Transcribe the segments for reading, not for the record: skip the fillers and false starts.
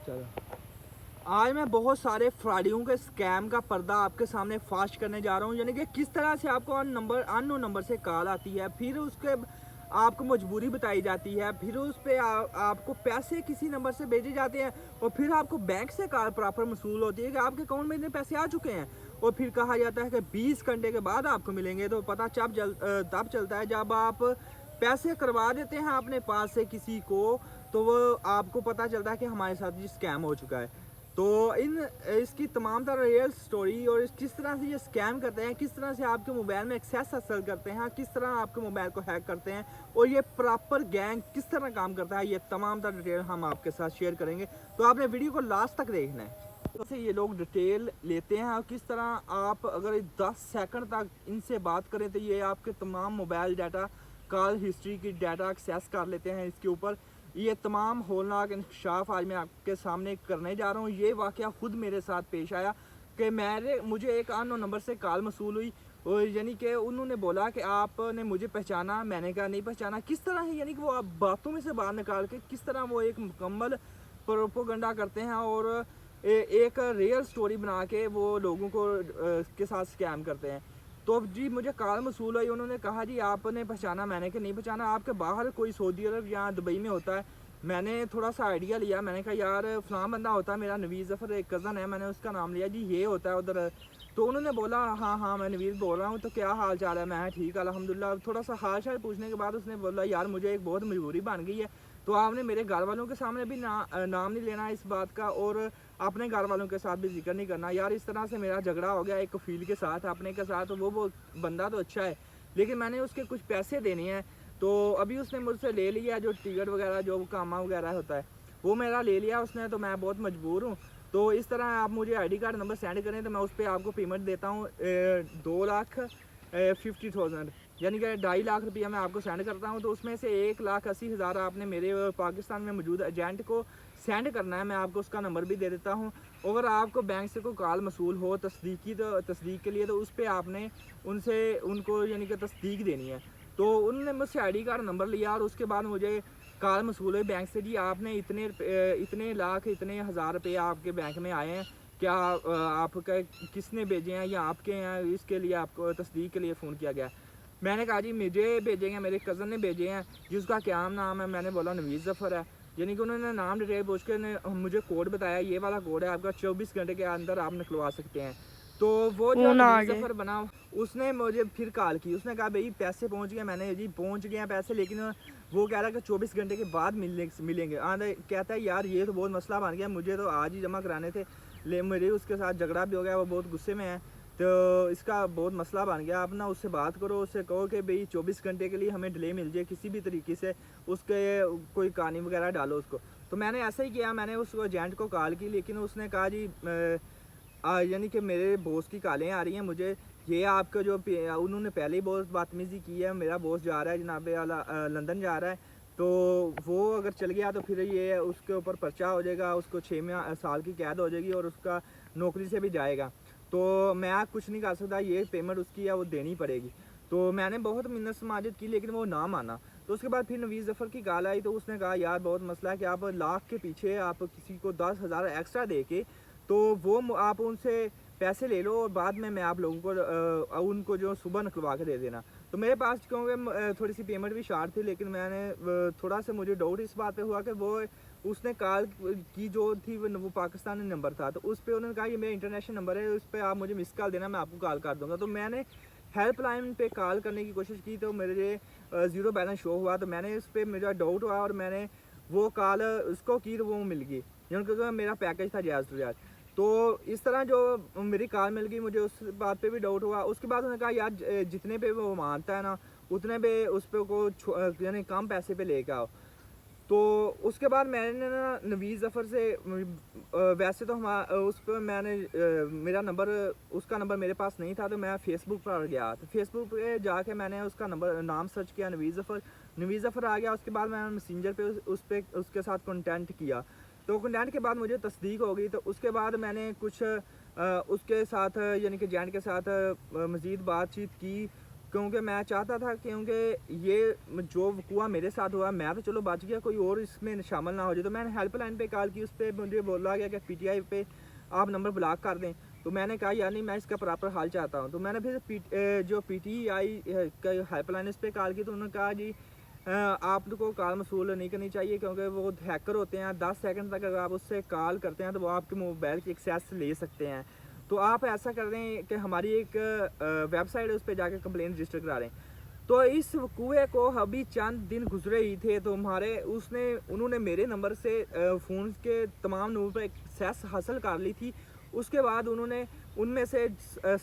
चलो, आज मैं बहुत सारे फ्रॉडियों के स्कैम का पर्दा आपके सामने फाश करने जा रहा हूँ। यानी कि किस तरह से आपको अननोन नंबर से कॉल आती है, फिर उसके आपको मजबूरी बताई जाती है, फिर उस पर आपको पैसे किसी नंबर से भेजे जाते हैं, और फिर आपको बैंक से कॉल प्रॉपर मसूल होती है कि आपके अकाउंट में इतने पैसे आ चुके हैं, और फिर कहा जाता है कि 20 घंटे के बाद आपको मिलेंगे। तो पता तब चलता है जब आप पैसे करवा देते हैं अपने पास से किसी को, तो वो आपको पता चलता है कि हमारे साथ ये स्कैम हो चुका है। तो इसकी तमाम तरह रियल स्टोरी और किस तरह से ये स्कैम करते हैं, किस तरह से आपके मोबाइल में एक्सेस हासिल करते हैं, किस तरह आपके मोबाइल को हैक करते हैं, और ये प्रॉपर गैंग किस तरह काम करता है, ये तमाम तरह डिटेल हम आपके साथ शेयर करेंगे। तो आपने वीडियो को लास्ट तक देखना है। तो ये लोग डिटेल लेते हैं और किस तरह आप अगर 10 सेकंड तक इनसे बात करें तो ये आपके तमाम मोबाइल डाटा, कॉल हिस्ट्री की डाटा एक्सेस कर लेते हैं इसके ऊपर। ये तमाम होलनाक इंकशाफ आज मैं आपके सामने करने जा रहा हूँ। ये वाक़या खुद मेरे साथ पेश आया कि मुझे एक अननोन नंबर से कॉल मसूल हुई, और यानी कि उन्होंने बोला कि आपने मुझे पहचाना। मैंने कहा नहीं पहचाना। किस तरह है, यानी कि वो आप बातों में से बाहर निकाल के किस तरह वो एक मुकम्मल प्रोपोगंडा करते हैं और एक रियल स्टोरी बना के वो लोगों को के साथ स्कैम करते हैं। तो जी मुझे कॉल मसूल हुई, उन्होंने कहा जी आपने पहचाना। मैंने कहा नहीं पहचाना। आपके बाहर कोई सऊदी अरब या दुबई में होता है। मैंने थोड़ा सा आइडिया लिया, मैंने कहा यार फ़लाँ बंदा होता है, मेरा नवीज़ ज़फ़र एक कज़न है, मैंने उसका नाम लिया जी ये होता है उधर। तो उन्होंने बोला हाँ हाँ मैं नवीज़ बोल रहा हूँ, तो क्या हाल चाल है। मैं ठीक अल्हम्दुलिल्लाह। थोड़ा सा हाल चाल पूछने के बाद उसने बोला यार मुझे एक बहुत मजबूरी बन गई है, तो आपने मेरे घर वालों के सामने भी नाम नहीं लेना इस बात का, और अपने घर वालों के साथ भी जिक्र नहीं करना। यार इस तरह से मेरा झगड़ा हो गया एक कफील के साथ, अपने के साथ। वो बंदा तो अच्छा है, लेकिन मैंने उसके कुछ पैसे देने हैं, तो अभी उसने मुझसे ले लिया जो टिकट वगैरह जो कामा वगैरह होता है वो मेरा ले लिया उसने, तो मैं बहुत मजबूर हूँ। तो इस तरह आप मुझे आईडी कार्ड नंबर सेंड करें तो मैं उस पर आपको पेमेंट देता हूँ 2,50,000, यानी कि 2.5 लाख रुपया मैं आपको सेंड करता हूँ। तो उसमें से 1,80,000 आपने मेरे पाकिस्तान में मौजूद एजेंट को सेंड करना है। मैं आपको उसका नंबर भी दे देता हूँ। अगर आपको बैंक से कोई कॉल मसूल हो तस्दीक के लिए, तो उस पर आपने उनको यानी कि तस्दीक देनी है। तो उन्होंने मुझसे आईडी कार्ड नंबर लिया और उसके बाद मुझे कॉल मसूल हुई बैंक से, जी आपने इतने लाख इतने हज़ार रुपये आपके बैंक में आए हैं, क्या आपका किसने भेजे हैं या आपके यहाँ इसके लिए आपको तस्दीक के लिए फ़ोन किया गया। मैंने कहा जी मुझे भेजे हैं, मेरे कज़न ने भेजे हैं जिसका क्या नाम है। मैंने बोला नवीज़ ज़फ़र है। यानी कि उन्होंने नाम डिटेल पूछ के मुझे कोड बताया, ये वाला कोड है आपका, 24 घंटे के अंदर आप निकलवा सकते हैं। तो वो जो नवीज़ ज़फ़र बना उसने मुझे फिर कॉल की, उसने कहा भाई पैसे पहुंच गए। मैंने जी पहुंच गए हैं पैसे, लेकिन वो कह रहा है कि 24 घंटे के बाद मिलेंगे। कहता है यार ये तो बहुत मसला बन गया, मुझे तो आज ही जमा कराने थे, मेरे उसके साथ झगड़ा भी हो गया, वो बहुत गुस्से में है, तो इसका बहुत मसला बन गया। आप ना उससे बात करो, उससे कहो कि भाई 24 घंटे के लिए हमें डिले मिल जाए किसी भी तरीके से, उसके कोई कहानी वगैरह डालो उसको। तो मैंने ऐसा ही किया, मैंने उस एजेंट को कॉल की, लेकिन उसने कहा जी यानी कि मेरे बॉस की कॉलें आ रही हैं मुझे, ये आपका जो उन्होंने पहले ही बहुत बदतमीज़ी की है, मेरा बॉस जा रहा है जनाब लंदन जा रहा है, तो वो अगर चल गया तो फिर ये उसके ऊपर पर्चा हो जाएगा, उसको 6 साल की कैद हो जाएगी और उसका नौकरी से भी जाएगा। तो मैं कुछ नहीं कर सकता, ये पेमेंट उसकी है वो देनी पड़ेगी। तो मैंने बहुत मिन्नत समाजत की, लेकिन वो ना माना। तो उसके बाद फिर नवीज़ ज़फ़र की कॉल आई, तो उसने कहा यार बहुत मसला है कि आप लाख के पीछे आप किसी को 10,000 एक्स्ट्रा दे के, तो वो आप उनसे पैसे ले लो और बाद में मैं आप लोगों को उनको जो सुबह निकलवा के दे देना। तो मेरे पास क्योंकि थोड़ी सी पेमेंट भी शार्ट थी, लेकिन मैंने थोड़ा सा मुझे डाउट इस बात पे हुआ कि वो उसने कॉल की जो थी वो पाकिस्तानी नंबर था, तो उस पर उन्होंने कहा ये मेरा इंटरनेशनल नंबर है, उस पर आप मुझे मिस कॉल देना, मैं आपको कॉल कर दूँगा। तो मैंने हेल्पलाइन पे कॉल करने की कोशिश की, तो मेरे 0 बैलेंस शो हुआ। तो मैंने इस पर मेरा डाउट हुआ और मैंने वो कॉल उसको की, तो वो मिल गई, क्योंकि मेरा पैकेज था जायज़ टू जायज़। तो इस तरह जो मेरी कार मिल गई, मुझे उस बात पे भी डाउट हुआ। उसके बाद उन्होंने कहा यार जितने पे वो मानता है ना उतने पे उस पर को यानी कम पैसे पे लेके आओ। तो उसके बाद मैंने ना नवीज़ ज़फ़र से वैसे तो उस पर मैंने मेरा नंबर उसका नंबर मेरे पास नहीं था, तो मैं फ़ेसबुक पर गया। तो फ़ेसबुक पे जाके मैंने उसका नाम सर्च किया, नवीज़ ज़फ़र आ गया। उसके बाद मैंने मैसेंजर पे उसके साथ कॉन्टेक्ट किया। तो कॉन्टेक्ट के बाद मुझे तस्दीक हो गई। तो उसके बाद मैंने कुछ उसके साथ यानी कि एजेंट के साथ मज़ीद बातचीत की, کیونکہ میں چاہتا تھا کیونکہ یہ جو وقوع میرے ساتھ ہوا میں تو چلو بچ گیا, کوئی اور اس میں شامل نہ ہو جائے. تو میں نے ہیلپ لائن پہ کال کی, اس پہ مجھے بولا گیا کہ پی ٹی آئی پہ آپ نمبر بلاک کر دیں. تو میں نے کہا یار نہیں, میں اس کا پراپر حال چاہتا ہوں. تو میں نے پھر جو پی ٹی آئی کا ہیلپ لائن اس پہ کال کی, تو انہوں نے کہا جی آپ کو کال موصول نہیں کرنی چاہیے کیونکہ وہ ہیکر ہوتے ہیں, 10 سیکنڈ تک اگر آپ اس سے کال کرتے ہیں تو وہ آپ کے موبائل کی ایکسیس لے سکتے ہیں. تو آپ ایسا کر رہے ہیں کہ ہماری ایک ویب سائٹ ہے, اس پہ جا کے کمپلین رجسٹر کرا رہے ہیں. تو اس وقوع کو ابھی چند دن گزرے ہی تھے, تو انہوں نے میرے نمبر سے فون کے تمام نمبر پہ ایکسیس حاصل کر لی تھی. اس کے بعد انہوں نے ان میں سے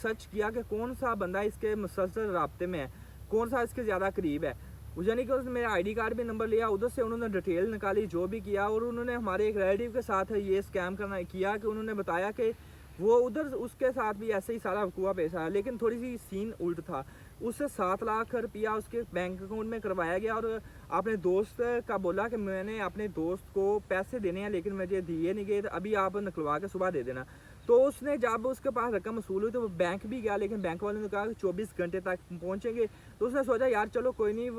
سرچ کیا کہ کون سا بندہ اس کے مسلسل رابطے میں ہے, کون سا اس کے زیادہ قریب ہے. یعنی کہ اس نے میرا آئی ڈی کارڈ بھی نمبر لیا, ادھر سے انہوں نے ڈیٹیل نکالی جو بھی کیا, اور انہوں نے ہمارے ایک ریلیٹیو کے ساتھ یہ اسکیم کیا کہ انہوں نے بتایا کہ وہ ادھر اس کے ساتھ بھی ایسے ہی سارا وقوع پیش آیا, لیکن تھوڑی سی سین الٹ تھا. اس سے 7 لاکھ روپیہ اس کے بینک اکاؤنٹ میں کروایا گیا, اور اپنے دوست کا بولا کہ میں نے اپنے دوست کو پیسے دینے ہیں لیکن مجھے دیے نہیں گئے, ابھی آپ نکلوا کے صبح دے دینا. تو اس نے جب اس کے پاس رقم وصول ہوئی تو وہ بینک بھی گیا, لیکن بینک والوں نے کہا کہ 24 گھنٹے تک پہنچیں گے. تو اس نے سوچا یار چلو کوئی نہیں,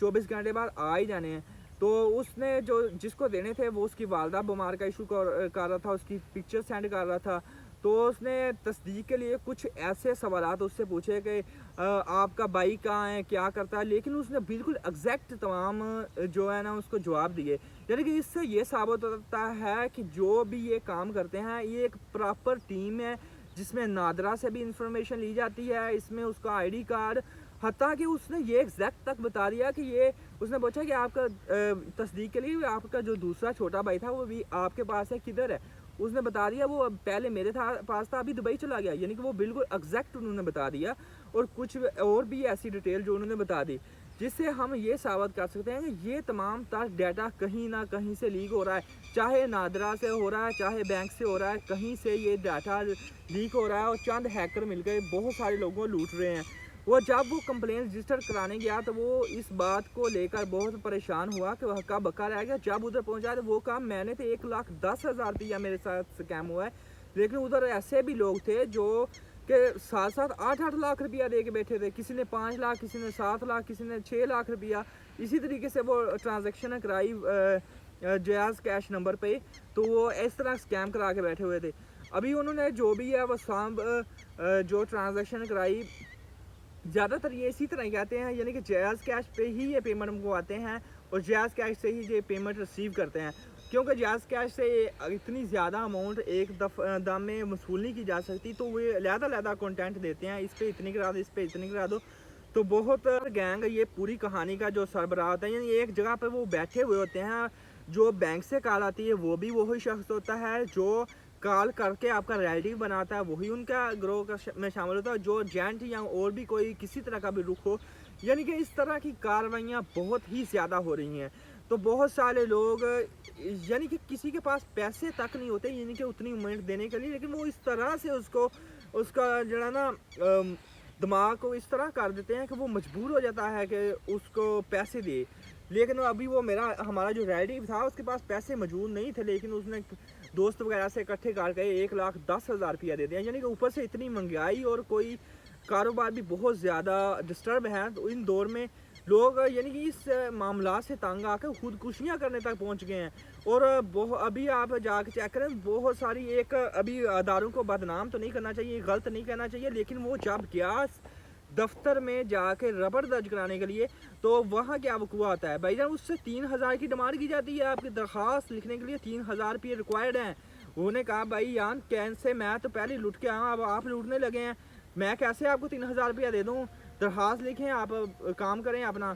24 گھنٹے بعد آ ہی جانے ہیں. تو اس نے جس کو دینے تھے وہ اس کی والدہ بیمار کا ایشو کر رہا تھا, اس کی پکچر سینڈ کر رہا تھا. تو اس نے تصدیق کے لیے کچھ ایسے سوالات اس سے پوچھے کہ آپ کا بھائی کہاں ہے, کیا کرتا ہے, لیکن اس نے بالکل ایگزیکٹ تمام جو ہے نا اس کو جواب دیے. یعنی کہ اس سے یہ ثابت ہوتا ہے کہ جو بھی یہ کام کرتے ہیں یہ ایک پراپر ٹیم ہے, جس میں نادرا سے بھی انفارمیشن لی جاتی ہے, اس میں اس کا آئی ڈی کارڈ, حتیٰ کہ اس نے یہ ایگزیکٹ تک بتا دیا کہ یہ اس نے پوچھا کہ آپ کا تصدیق کے لیے آپ کا جو دوسرا چھوٹا بھائی تھا وہ بھی آپ کے پاس ہے, کدھر ہے. اس نے بتا دیا وہ پہلے میرے پاس تھا, ابھی دبئی چلا گیا. یعنی کہ وہ بالکل ایگزیکٹ انہوں نے بتا دیا, اور کچھ اور بھی ایسی ڈیٹیل جو انہوں نے بتا دی, جس سے ہم یہ ثابت کر سکتے ہیں کہ یہ تمام تر ڈیٹا کہیں نہ کہیں سے لیک ہو رہا ہے, چاہے نادرا سے ہو رہا ہے, چاہے بینک سے ہو رہا ہے, کہیں سے یہ ڈیٹا لیک ہو رہا ہے. اور چند ہیکر مل کے بہت سارے لوگوں کو لوٹ رہے ہیں. جب وہ کمپلین رجسٹر کرانے گیا تو وہ اس بات کو لے کر بہت پریشان ہوا کہ وہ ہکا بکا رہ گیا. جب ادھر پہنچا تو وہ کہا میں نے تو 1,10,000 روپیہ میرے ساتھ سکیم ہوا ہے, لیکن ادھر ایسے بھی لوگ تھے جو کہ 7-8 لاکھ روپیہ دے کے بیٹھے تھے. کسی نے 5 لاکھ, کسی نے 7 لاکھ, کسی نے 6 لاکھ روپیہ. اسی طریقے سے وہ ٹرانزیکشن کرائی جیاز کیش نمبر پہ, تو وہ اس طرح سکیم کرا کے بیٹھے ہوئے تھے. ابھی انہوں نے جو بھی ہے وہ جو ٹرانزیکشن کرائی, زیادہ تر یہ اسی طرح کہتے ہیں, یعنی کہ جیاز کیش پہ ہی یہ پیمنٹ منگواتے ہیں اور جیاز کیش سے ہی یہ پیمنٹ ریسیو کرتے ہیں, کیونکہ جیاز کیش سے اتنی زیادہ اماؤنٹ ایک دم میں وصول نہیں کی جا سکتی. تو وہ علیحدہ کنٹینٹ دیتے ہیں, اس پہ اتنی کرا دو, اس پہ اتنی کرا دو. تو بہت گینگ یہ پوری کہانی کا جو سربراہ ہوتا ہے, یعنی ایک جگہ پہ وہ بیٹھے ہوئے ہوتے ہیں. جو بینک سے کال آتی ہے وہ بھی وہی شخص ہوتا ہے, جو کال کر کے آپ کا ریلیٹیو بناتا ہے وہی ان کا گروہ میں شامل ہوتا ہے, جو ایجنٹ یا اور بھی کوئی کسی طرح کا بھی رخ ہو. یعنی کہ اس طرح کی کاروائیاں بہت ہی زیادہ ہو رہی ہیں. تو بہت سارے لوگ یعنی کہ کسی کے پاس پیسے تک نہیں ہوتے, یعنی کہ اتنی امید دینے کے لیے, لیکن وہ اس طرح سے اس کا جو ہے نا دماغ کو اس طرح کر دیتے ہیں کہ وہ مجبور ہو جاتا ہے کہ اس کو پیسے دے. لیکن ابھی وہ ہمارا جو ریلیٹیو تھا اس کے پاس پیسے موجود نہیں تھے, لیکن اس نے دوست وغیرہ سے اکٹھے کر کے 1,10,000 روپیہ دے دیا. یعنی کہ اوپر سے اتنی مہنگائی اور کوئی کاروبار بھی بہت زیادہ ڈسٹرب ہے. تو ان دور میں لوگ یعنی کہ اس معاملات سے تنگ آ کے خودکشیاں کرنے تک پہنچ گئے ہیں. اور ابھی آپ جا کے چیک کریں, بہت ساری ابھی اداروں کو بدنام تو نہیں کرنا چاہیے, غلط نہیں کہنا چاہیے, لیکن وہ جب گیا دفتر میں جا کے ربڑ درج کرانے کے لیے تو وہاں کیا وقوع آتا ہے بھائی جان, اس سے 3,000 کی ڈیمانڈ کی جاتی ہے. آپ کی درخواست لکھنے کے لیے 3,000 روپئے ریکوائرڈ ہیں. انہوں نے کہا بھائی یان کیسے, میں تو پہلے لوٹ کے آیا, اب آپ لوٹنے لگے ہیں, میں کیسے آپ کو 3,000 روپیہ دے دوں, درخواست لکھیں, آپ کام کریں اپنا.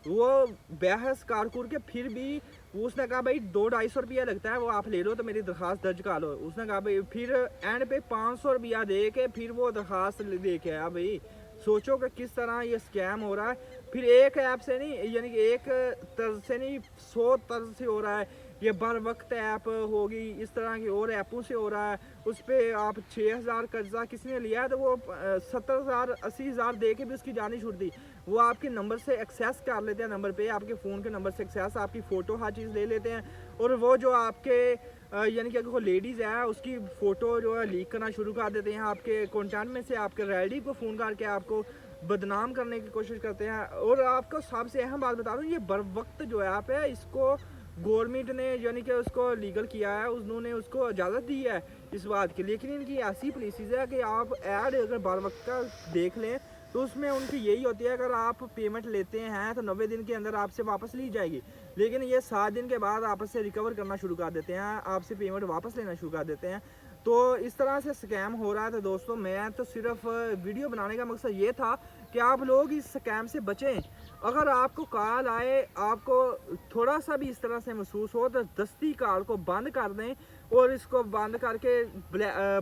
وہ بحث کارکر کے پھر بھی اس نے کہا بھائی 200-250 روپیہ لگتا ہے, وہ آپ لے لو تو میری درخواست درج کر لو. اس نے کہا بھائی, پھر اینڈ پہ 500 روپیہ دے کے پھر وہ درخواست دے کے آیا. بھائی سوچو کہ کس طرح یہ سکیم ہو رہا ہے. پھر ایک ایپ سے نہیں, یعنی کہ ایک طرز سے نہیں, 100 طرز سے ہو رہا ہے. یہ بر وقت ایپ ہوگی, اس طرح کی اور ایپوں سے ہو رہا ہے. اس پہ آپ 6,000 قرضہ کسی نے لیا ہے تو وہ 70,000-80,000 دے کے بھی اس کی جانی چھوٹ دی. وہ آپ کے نمبر سے ایکسیس کر لیتے ہیں, نمبر پہ آپ کے فون کے نمبر سے ایکسیس, آپ کی فوٹو ہر چیز لے لیتے ہیں. اور وہ جو آپ کے یعنی کہ اگر لیڈیز ہے اس کی فوٹو جو ہے لیک کرنا شروع کر دیتے ہیں. آپ کے کانٹیکٹ میں سے آپ کے ریلیٹیو کو فون کر کے آپ کو बदनाम करने की कोशिश करते हैं। और आपको सबसे अहम बात बता दूं, ये बर वक्त जो ऐप है इसको गवर्नमेंट ने यानी कि उसको लीगल किया है, उन्होंने उसको इजाज़त दी है इस बात की, लेकिन इनकी ऐसी पॉलिसीज़ है कि आप ऐड अगर बर वक्त का देख लें तो उसमें उनकी यही होती है, अगर आप पेमेंट लेते हैं तो 90 दिन के अंदर आपसे वापस ली जाएगी, लेकिन ये 7 दिन के बाद आपसे रिकवर करना शुरू कर देते हैं, आपसे पेमेंट वापस लेना शुरू कर देते हैं। तो इस तरह से स्कैम हो रहा है। तो दोस्तों मैं तो सिर्फ वीडियो बनाने का मकसद ये था कि आप लोग इस स्कैम से बचें। अगर आपको कॉल आए, आपको थोड़ा सा भी इस तरह से महसूस हो तो दस्ती कॉल को बंद कर दें और इसको बंद करके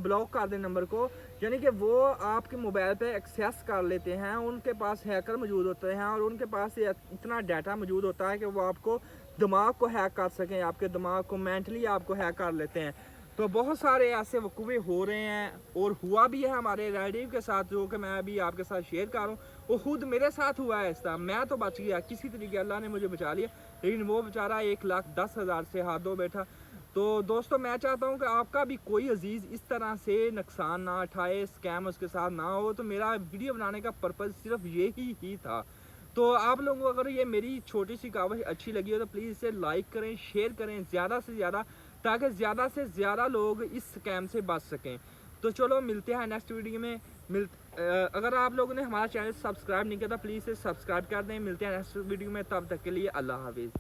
ब्लॉक कर दें नंबर को, यानी कि वो आपके मोबाइल पे एक्सेस कर लेते हैं, उनके पास हैकर मौजूद होते हैं और उनके पास इतना डाटा मौजूद होता है कि वो आपको दिमाग को हैक कर सकें, आपके दिमाग को मेंटली आपको हैक कर लेते हैं। तो बहुत सारे ऐसे वकूवे हो रहे हैं और हुआ भी है हमारे रिलेटिव के साथ, जो कि मैं अभी आपके साथ शेयर कर रहा हूँ। वो खुद मेरे साथ हुआ है ऐसा, मैं तो बच गया, किसी तरीके अल्लाह ने मुझे बचा लिया, लेकिन वो बेचारा 1,10,000 से हाथ धो बैठा। तो दोस्तों मैं चाहता हूँ कि आपका भी कोई अजीज़ इस तरह से नुकसान ना उठाए, स्कैम उसके साथ ना हो। तो मेरा वीडियो बनाने का पर्पज़ सिर्फ यही ही था। तो आप लोगों को अगर ये मेरी छोटी सी कावश अच्छी लगी हो तो प्लीज़ इसे लाइक करें, शेयर करें ज़्यादा से ज़्यादा, ताकि ज़्यादा से ज़्यादा लोग इस स्कैम से बच सकें। तो चलो मिलते हैं नेक्स्ट वीडियो में। अगर आप लोगों ने हमारा चैनल सब्सक्राइब नहीं किया तो प्लीज़ इसे सब्सक्राइब कर दें। मिलते हैं नेक्स्ट वीडियो में, तब तक के लिए अल्लाह हाफिज़।